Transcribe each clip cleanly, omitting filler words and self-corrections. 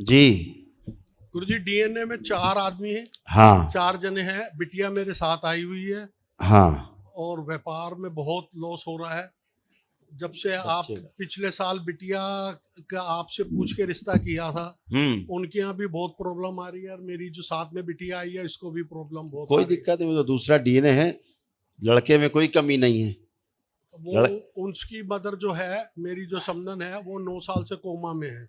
जी। गुरुजी DNA में 4 आदमी हैं। हाँ 4 जने हैं। बिटिया मेरे साथ आई हुई है हाँ। और व्यापार में बहुत लॉस हो रहा है। जब से आप बच्चे का। पिछले साल बिटिया का आपसे पूछ के रिश्ता किया था, उनके यहाँ भी बहुत प्रॉब्लम आ रही है और मेरी जो साथ में बिटिया आई है इसको भी प्रॉब्लम बहुत कोई आ रही है। दिक्कत नहीं, वो तो दूसरा डीएनए है, लड़के में कोई कमी नहीं है। वो उसकी मदर जो है, मेरी जो समधन है, वो 9 साल से कोमा में है।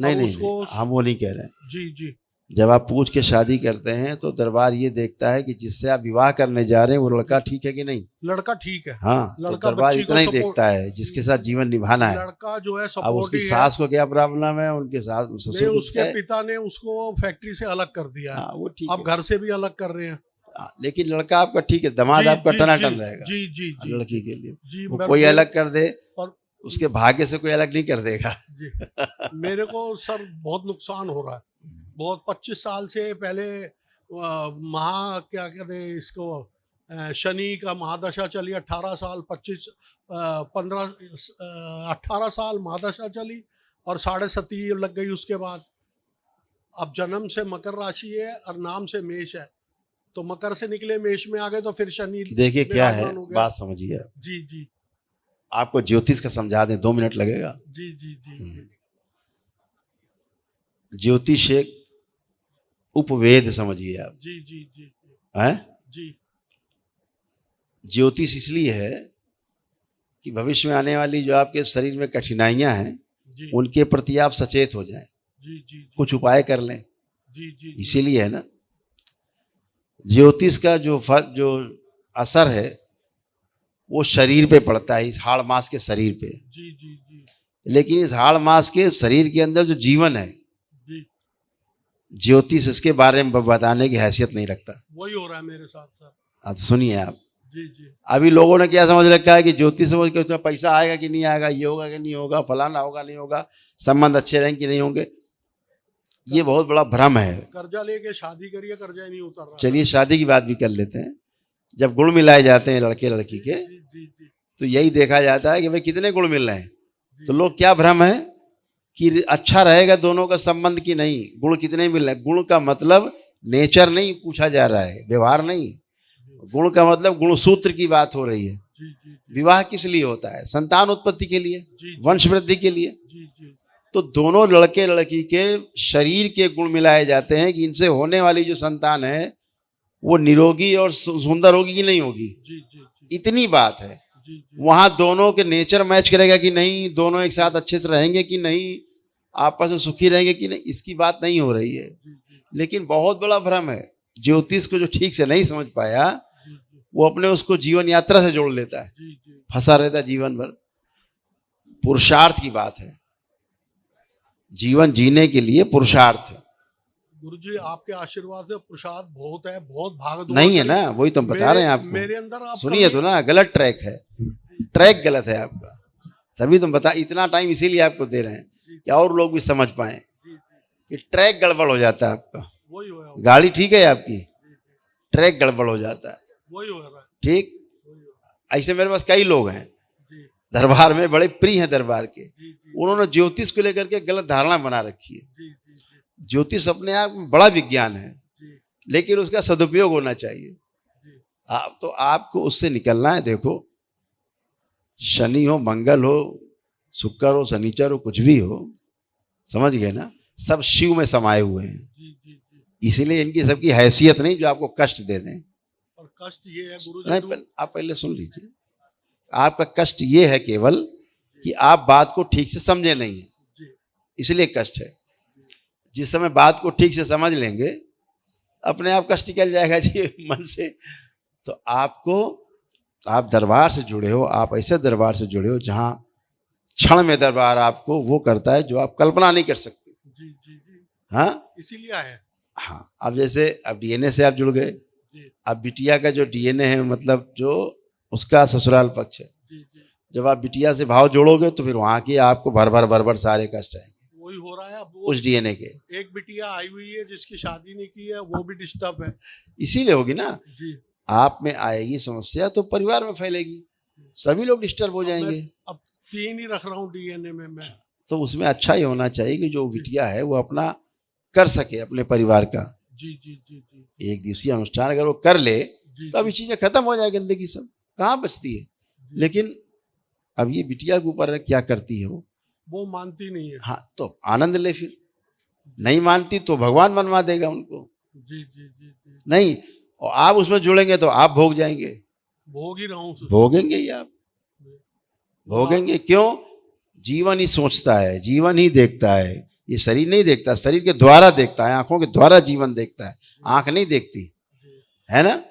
नहीं अब नहीं, उसको नहीं हम वो नहीं कह रहे हैं। जी जी जब आप पूछ के शादी करते हैं तो दरबार ये देखता है कि जिससे आप विवाह करने जा रहे हैं वो लड़का ठीक है कि नहीं। लड़का ठीक है। हाँ, तो लड़का दरबार बच्ची इतना को ही सपोर्ट, देखता है जिसके साथ जीवन निभाना है। लड़का जो है अब सपोर्ट उसकी ही है। सास को क्या प्रॉब्लम है, उनके सास नहीं, ससुर को उसके क्या है? पिता ने उसको फैक्ट्री से अलग कर दिया है। हाँ वो ठीक अब है। घर से भी अलग कर रहे हैं। लेकिन लड़का आपका ठीक है, दामाद जी, आपका जी, टनाटन जी, रहेगा। जी जी जी लड़की के लिए जी वो मेरे कोई को- अलग कर दे, और उसके भाग्य से कोई अलग नहीं कर देगा। जी मेरे को सर बहुत नुकसान हो रहा है। बहुत 25 साल से पहले क्या कहते हैं इसको, शनि का महादशा चली 18 साल, 18 साल महादशा चली और 27.5 लग गई उसके बाद। अब जन्म से मकर राशि है और नाम से मेष है, तो मकर से निकले मेष में आ गए तो फिर शनि देखिए क्या है, विराजमान हो गया। बात समझिए आप। जी जी आपको ज्योतिष का समझा दें, 2 मिनट लगेगा। जी जी जी ज्योतिष एक उपवेद समझिए आप। जी जी जी हैं? जी ज्योतिष इसलिए है कि भविष्य में आने वाली जो आपके शरीर में कठिनाइयां हैं जी उनके प्रति आप सचेत हो जाएं, जी जी कुछ उपाय कर लें, जी जी इसीलिए है ना। ज्योतिष का जो असर है वो शरीर पे पड़ता है, इस हाड़ मास के शरीर पे। जी जी जी लेकिन इस हाड़ मास के शरीर के अंदर जो जीवन है, जी ज्योतिष इसके बारे में बताने की हैसियत नहीं रखता। वही हो रहा है मेरे साथ सर। अब सुनिए आप, जी जी अभी लोगों ने क्या समझ रखा है कि ज्योतिष समझ के उसमें पैसा आएगा कि नहीं आएगा, ये होगा कि नहीं होगा, फलाना होगा नहीं होगा, संबंध अच्छे रहेंगे कि नहीं होंगे। ये बहुत बड़ा भ्रम है। कर्जा लेके शादी करिए, कर्जा ही नहीं उतर रहा। चलिए शादी की बात भी कर लेते हैं। जब गुण मिलाए जाते हैं लड़के लड़की के, जी जी जी तो यही देखा जाता है कि भाई कितने गुण मिल रहे हैं। तो लोग क्या भ्रम है कि अच्छा रहेगा दोनों का संबंध की नहीं, गुण कितने मिल रहे हैं। गुण का मतलब नेचर नहीं पूछा जा रहा है, व्यवहार नहीं। गुण का मतलब गुणसूत्र की बात हो रही है। जी जी विवाह किस लिए होता है? संतान उत्पत्ति के लिए, जी वंश वृद्धि के लिए। जी जी तो दोनों लड़के लड़की के शरीर के गुण मिलाए जाते हैं कि इनसे होने वाली जो संतान है वो निरोगी और सुंदर होगी कि नहीं होगी। जी जी जी इतनी बात है। जी वहां दोनों के नेचर मैच करेगा कि नहीं, दोनों एक साथ अच्छे से रहेंगे कि नहीं, आपस में सुखी रहेंगे कि नहीं, इसकी बात नहीं हो रही है। लेकिन बहुत बड़ा भ्रम है। ज्योतिष को जो ठीक से नहीं समझ पाया वो अपने उसको जीवन यात्रा से जोड़ लेता है, फंसा रहता है जीवन भर। पुरुषार्थ की बात है, जीवन जीने के लिए पुरुषार्थ है। गुरुजी आपके आशीर्वाद से प्रसाद बहुत है, बहुत भाग नहीं है ना, वही तो हम बता रहे हैं आपको। मेरे अंदर आप सुनिए तो ना, गलत ट्रैक है, ट्रैक गलत है आपका। तभी तुम बता, इतना टाइम इसीलिए आपको दे रहे हैं कि और लोग भी समझ पाए कि ट्रैक गड़बड़ हो जाता है आपका। वही हो रहा है, गाड़ी ठीक है आपकी, ट्रैक गड़बड़ हो जाता है। वही हो रहा है। ठीक, ऐसे मेरे पास कई लोग हैं जी दरबार में, बड़े प्रिय हैं दरबार के। जी जी उन्होंने ज्योतिष को लेकर के गलत धारणा बना रखी है। जी जी ज्योतिष अपने आप में बड़ा विज्ञान है, जी लेकिन उसका सदुपयोग होना चाहिए। जी आप तो आपको उससे निकलना है। देखो, शनि हो, मंगल हो, शुक्र हो, शनिचर हो, कुछ भी हो, समझ गए ना, सब शिव में समाये हुए हैं। जी जी जी इसीलिए इनकी सबकी हैसियत नहीं जो आपको कष्ट दे दें। और कष्ट ये है नहीं, गुरुजी, आप पहले सुन लीजिए। आपका कष्ट ये है केवल कि आप बात को ठीक से समझे नहीं है, जी इसलिए कष्ट है। जिस समय बात को ठीक से समझ लेंगे अपने आप कष्ट निकल जाएगा जी मन से। तो आपको, आप दरबार से जुड़े हो, आप ऐसे दरबार से जुड़े हो जहां क्षण में दरबार आपको वो करता है जो आप कल्पना नहीं कर सकते। जी जी जी हाँ इसीलिए आए। हाँ। अब जैसे अब डीएनए से आप जुड़ गए, जी अब बिटिया का जो डीएनए है, मतलब जो उसका ससुराल पक्ष है, जी जी जब आप बिटिया से भाव जोड़ोगे तो फिर वहां की आपको भर भर सारे कष्ट आएंगे वही हो रहा है। अब उस डीएनए के। एक बिटिया आई हुई है जिसकी शादी नहीं की है, वो भी डिस्टर्ब है। इसीलिए होगी ना, जी आप में आएगी समस्या तो परिवार में फैलेगी, सभी लोग डिस्टर्ब हो जाएंगे। अब 3 ही रख रहा हूँ डीएनए में मैं। तो उसमें अच्छा ही होना चाहिए कि जो बिटिया है वो अपना कर सके अपने परिवार का जी जी जी जी एक दिवसीय अनुष्ठान अगर वो कर ले जी तो अभी चीजें खत्म हो जाए, गंदगी सब कहाँ बचती है। लेकिन अब ये बिटिया के ऊपर है, क्या करती है वो मानती नहीं है। हाँ तो आनंद ले, फिर नहीं मानती तो भगवान मनवा देगा उनको। जी जी जी जी नहीं, और आप उसमें जुड़ेंगे तो आप भोग जाएंगे, भोग ही रहा हूँ। भोगेंगे ही आप, भोगेंगे। क्यों? जीवन ही सोचता है, जीवन ही देखता है, ये शरीर नहीं देखता, शरीर के द्वारा देखता है, आंखों के द्वारा जीवन देखता है, आंख नहीं देखती है ना।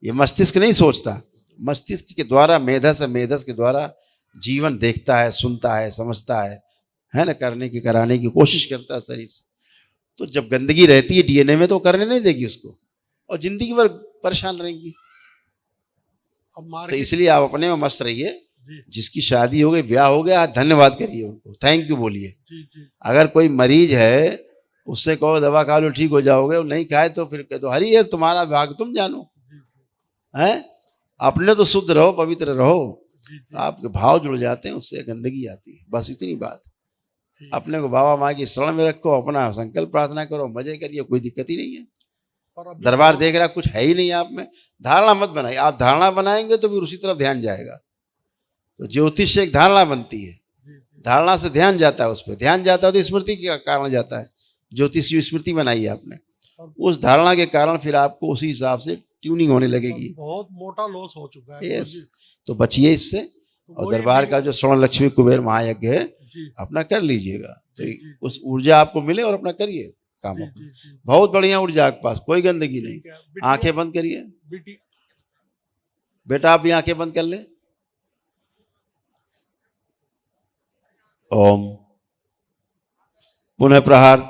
ये मस्तिष्क नहीं सोचता, मस्तिष्क के द्वारा मेधस है, मेधस के द्वारा जीवन देखता है, सुनता है, समझता है ना, करने की कराने की कोशिश करता है शरीर से। तो जब गंदगी रहती है डीएनए में तो करने नहीं देगी उसको, और जिंदगी भर परेशान रहेंगी। तो इसलिए आप अपने में मस्त रहिए। जिसकी शादी हो गई, ब्याह हो गया, धन्यवाद करिए उनको, थैंक यू बोलिए। अगर कोई मरीज है उससे कहो दवा खा लो ठीक हो जाओगे, वो नहीं खाए तो फिर कह दो हरी है तुम्हारा भाग तुम जानो, है। अपने तो शुद्ध रहो, पवित्र रहो, आपके भाव जुड़ जाते हैं, उससे गंदगी आती है। बस इतनी बात। अपने को बाबा माँ की शरण में रखो, अपना संकल्प प्रार्थना करो, मजे करिए, कोई दिक्कत ही नहीं है। दरबार देख रहा कुछ है ही नहीं आप में, धारणा मत बनाइए। आप धारणा बनाएंगे तो फिर उसी तरफ ध्यान जाएगा। तो ज्योतिष से एक धारणा बनती है, धारणा से ध्यान जाता है, उस पर ध्यान जाता है तो स्मृति के कारण जाता है। ज्योतिष की स्मृति बनाई है आपने, उस धारणा के कारण फिर आपको उसी हिसाब से ट्यूनिंग होने लगेगी। बहुत मोटा लॉस हो चुका है। यस, तो बचिए इससे। और दरबार का जो स्वर्ण लक्ष्मी कुबेर महायज्ञ है अपना कर लीजिएगा, तो उस ऊर्जा आपको मिले और अपना करिए काम। बहुत बढ़िया ऊर्जा आपके पास, कोई गंदगी नहीं। आंखें बंद करिए बेटा, आप भी आंखें बंद कर ले। ओम पुनः प्रहार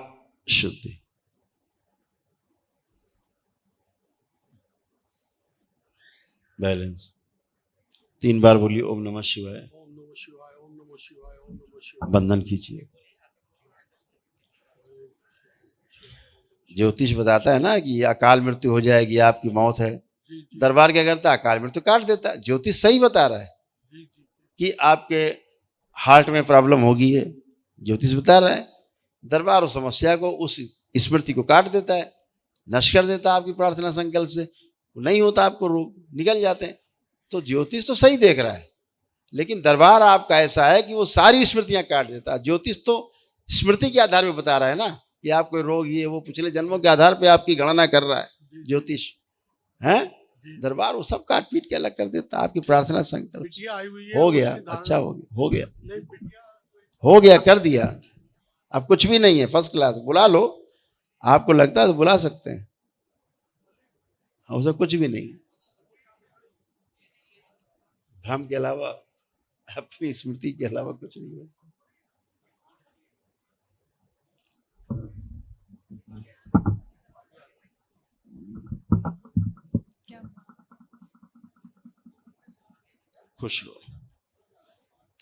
शुद्धि। बैलेंस 3 बार बोलिए ओम नमः शिवाय। ओम नमः शिवाय, ओम नमः शिवाय, ओम नमः शिवाय। बंधन कीजिए। ज्योतिष बताता है ना कि अकाल मृत्यु हो जाएगी, आपकी मौत है। दरबार क्या करता है? अकाल मृत्यु काट देता है। ज्योतिष सही बता रहा है कि आपके हार्ट में प्रॉब्लम होगी है, ज्योतिष बता रहा है। दरबार उस समस्या को, उस स्मृति को काट देता है, नष्ट कर देता है आपकी प्रार्थना संकल्प से। नहीं होता आपको, रोग निकल जाते हैं। तो ज्योतिष तो सही देख रहा है, लेकिन दरबार आपका ऐसा है कि वो सारी स्मृतियां काट देता है। ज्योतिष तो स्मृति के आधार पर बता रहा है ना कि आपको रोग ये वो पिछले जन्मों के आधार पे आपकी गणना कर रहा है ज्योतिष, है। दरबार वो सब काट पीट के अलग कर देता। आपकी प्रार्थना संकल्प हो गया, अच्छा हो गया, हो गया, कर दिया। अब कुछ भी नहीं है, फर्स्ट क्लास। बुला लो, आपको लगता है तो बुला सकते हैं, सब कुछ भी नहीं। भ्रम के अलावा, अपनी स्मृति के अलावा कुछ नहीं है। खुश हो।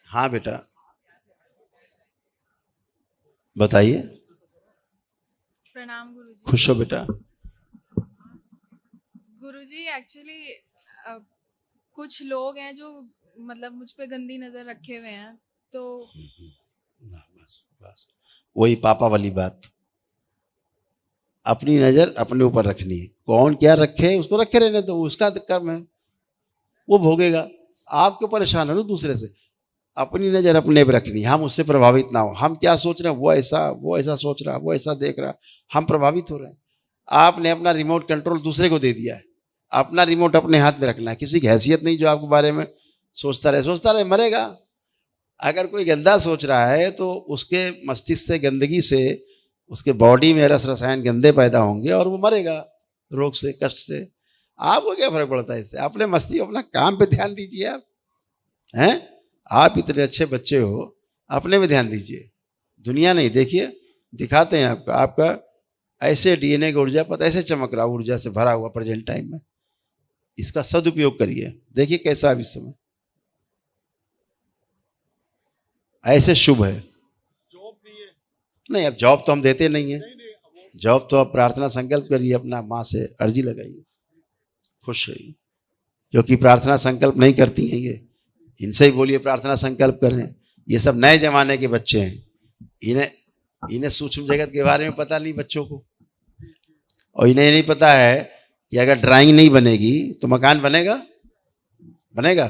हाँ बेटा बताइए। प्रणाम गुरुजी। खुश हो बेटा। गुरुजी एक्चुअली कुछ लोग हैं जो मतलब मुझ पे गंदी नजर रखे हुए हैं, तो बस वही पापा वाली बात। अपनी नजर अपने ऊपर रखनी है। कौन क्या रखे उसको रखे रहने दो, उसका कर्म है, वो भोगेगा। आपको परेशान हो दूसरे से। अपनी नजर अपने पे रखनी, हम उससे प्रभावित ना हो। हम क्या सोच रहे हैं, वो ऐसा सोच रहा, वो ऐसा देख रहा, हम प्रभावित हो रहे हैं। आपने अपना रिमोट कंट्रोल दूसरे को दे दिया है। अपना रिमोट अपने हाथ में रखना है। किसी की हैसियत नहीं जो आपके बारे में सोचता रहे, मरेगा। अगर कोई गंदा सोच रहा है तो उसके मस्तिष्क से, गंदगी से, उसके बॉडी में रस रसायन गंदे पैदा होंगे और वो मरेगा रोग से, कष्ट से। आपको क्या फर्क पड़ता है इससे? अपने मस्ती, अपना काम पे ध्यान दीजिए। आप हैं, आप इतने अच्छे बच्चे हो, अपने में ध्यान दीजिए, दुनिया नहीं। देखिए दिखाते हैं आपका ऐसे डीएनए की ऊर्जा पता ऐसे चमक रहा, ऊर्जा से भरा हुआ प्रेजेंट टाइम में। इसका सदुपयोग करिए। देखिए कैसा अब इस समय ऐसे शुभ है। जॉब नहीं है, नहीं अब जॉब तो हम देते नहीं है। जॉब तो आप प्रार्थना संकल्प करिए, अपना माँ से अर्जी लगाइए, खुश रहिए। क्योंकि प्रार्थना संकल्प नहीं करती हैं ये, इनसे ही बोलिए प्रार्थना संकल्प करें। ये सब नए जमाने के बच्चे हैं, इन्हें इन्हें सूक्ष्म जगत के बारे में पता नहीं बच्चों को, और इन्हें नहीं पता है कि अगर ड्राइंग नहीं बनेगी तो मकान बनेगा? बनेगा?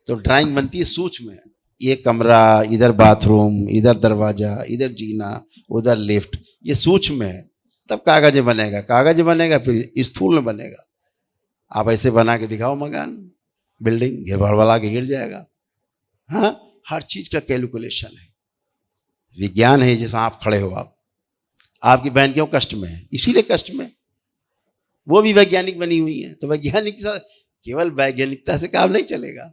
तो ड्राइंग बनती है सूक्ष्म में, ये कमरा, इधर बाथरूम, इधर दरवाजा, इधर जीना, उधर लिफ्ट, ये सूक्ष्म है। तब कागज बनेगा, कागज बनेगा फिर स्थूल में बनेगा। आप ऐसे बना के दिखाओ मकान, बिल्डिंग, गिरभड़बड़ा के गिर जाएगा। हाँ, हर चीज का कैलकुलेशन है, विज्ञान है। जैसा आप खड़े हो, आपकी बहन क्यों कष्ट में है? इसीलिए कष्ट में, वो भी वैज्ञानिक बनी हुई है। तो वैज्ञानिक केवल वैज्ञानिकता से काम नहीं चलेगा,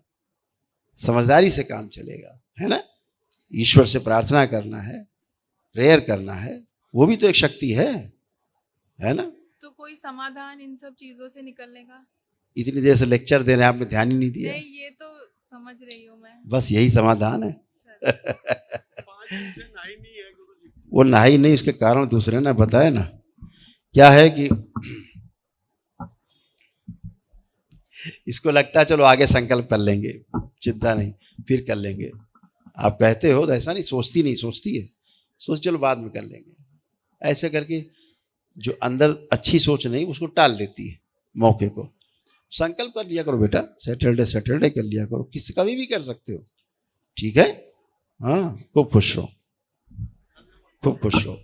समझदारी से काम चलेगा, है ना। ईश्वर से प्रार्थना करना है, प्रेयर करना है, वो भी तो एक शक्ति है ना। तो कोई समाधान इन सब चीजों से निकलने का? इतनी देर से लेक्चर दे रहे हैं, आपने ध्यान ही नहीं दिया। नहीं, ये तो समझ रही हूँ मैं। बस यही समाधान है। 5 दिन से नहाई नहीं है गुरुजी। वो नहाई नहीं, उसके कारण दूसरे ने बताया ना। क्या है कि इसको लगता है चलो आगे संकल्प कर लेंगे, चिंता नहीं, फिर कर लेंगे। आप कहते हो तो ऐसा नहीं, सोचती है, सोच चलो बाद में कर लेंगे। ऐसे करके जो अंदर अच्छी सोच नहीं, उसको टाल देती है मौके को। संकल्प कर लिया करो बेटा, सैटरडे कर लिया करो, कभी भी कर सकते हो, ठीक है। हाँ, खूब खुश रहो, खूब खुश रहो।